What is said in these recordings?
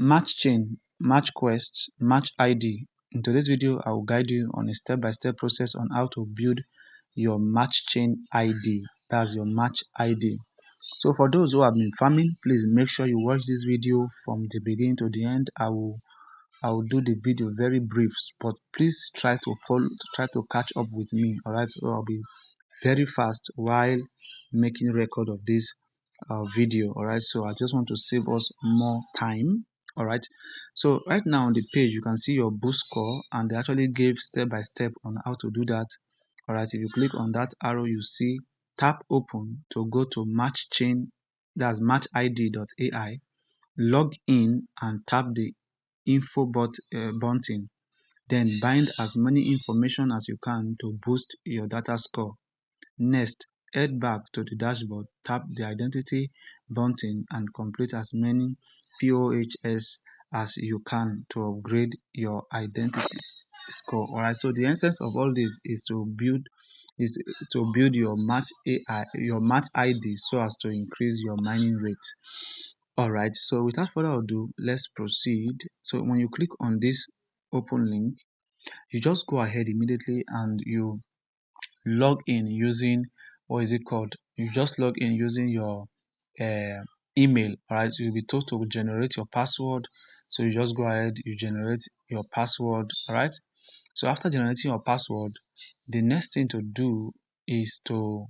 Matchain, MatchQuest, MatchId. In today's video, I will guide you on a step-by-step process on how to build your Matchain ID. That's your Match ID. So for those who have been farming, please make sure you watch this video from the beginning to the end. I will do the video very brief, but please try to catch up with me. All right, so I'll be very fast while making record of this video. All right, so I just want to save us more time. All right, so right now on the page you can see your boost score, and they actually gave step by step on how to do that. All right, if you click on that arrow, you see tap open to go to Matchain, that's matchid.ai, log in and tap the info button, then bind as many information as you can to boost your data score. Next, head back to the dashboard, tap the identity button and complete as many POHs as you can to upgrade your identity score. Alright, so the essence of all this is to build your match AI, your match ID, so as to increase your mining rate. Alright, so without further ado, let's proceed. So when you click on this open link, you just go ahead immediately and you log in using, what is it called, you just log in using your email. All right, so you'll be told to generate your password, so you just go ahead, you generate your password. All right, so after generating your password, the next thing to do is to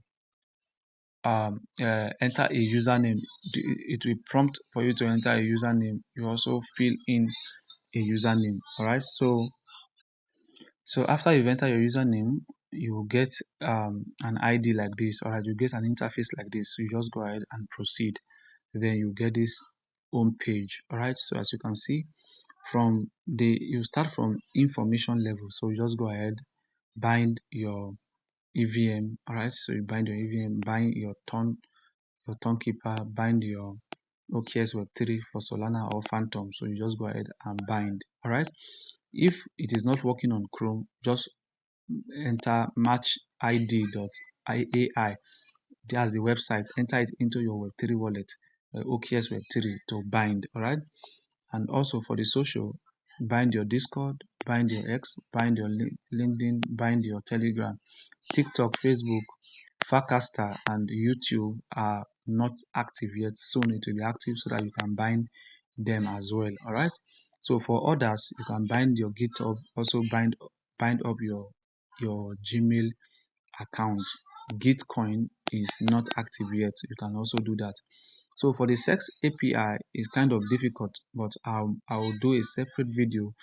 enter a username. It will prompt for you to enter a username. You also fill in a username. All right, so after you've entered your username, you will get an ID like this. All right, you get an interface like this. So you just go ahead and proceed. Then you get this home page. All right, so as you can see, you start from information level. So you just go ahead, bind your EVM. All right, so you bind your EVM, bind your turn keeper, bind your OKS Web3 for Solana or Phantom. So you just go ahead and bind. All right. If it is not working on Chrome, just enter matchid.ai. That's the website. Enter it into your Web3 wallet, OKS Web3 to bind. All right. And also for the social, bind your Discord, bind your X, bind your LinkedIn, bind your Telegram, TikTok, Facebook, Farcaster, and YouTube are not active yet. Soon it will be active so that you can bind them as well. All right. So for others, you can bind your GitHub, also bind up your Gmail account. Gitcoin is not active yet. You can also do that. So for the sex API, it's kind of difficult, but I'll do a separate video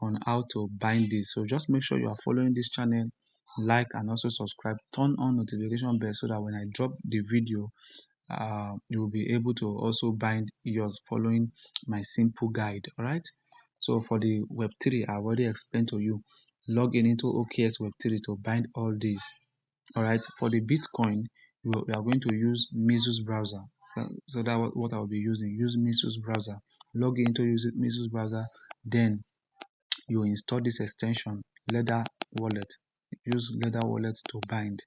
on how to bind this. So just make sure you are following this channel, like and also subscribe, turn on notification bell so that when I drop the video, you will be able to also bind yours following my simple guide. All right, so for the Web3, I already explained to you, log in into OKS Web3 to bind all these. All right, for the Bitcoin, we are going to use Mesos browser. So that's what I'll be using. Use Mesos browser, log into Mesos browser, then you install this extension, Ledger wallet. Use Ledger wallet to bind,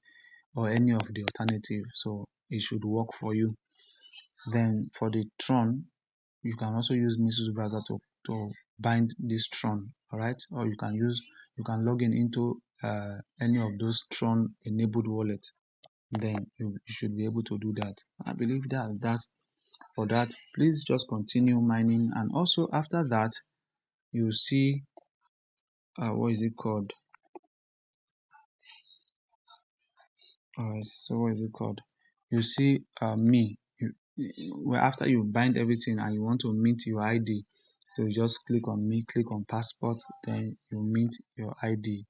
or any of the alternative, so it should work for you. Then for the Tron, you can also use Mesos browser to bind this Tron. All right, or you can log in into any of those Tron enabled wallets. Then you should be able to do that. I believe that's for that. Please just continue mining, and also after that, you see what is it called? So what is it called? You see me. Well, after you bind everything and you want to mint your ID, so you just click on me, click on passport, then you mint your ID.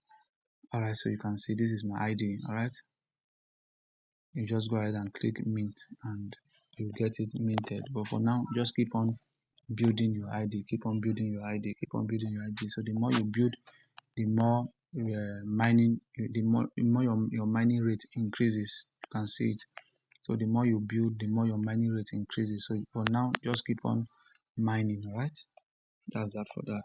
All right, so you can see this is my ID. All right, you just go ahead and click mint and you get it minted. But for now, just keep on building your ID, keep on building your ID, keep on building your ID. So the more you build, the more mining, the more your mining rate increases. You can see it. So the more you build, the more your mining rate increases. So for now, just keep on mining. All right, that's that for that.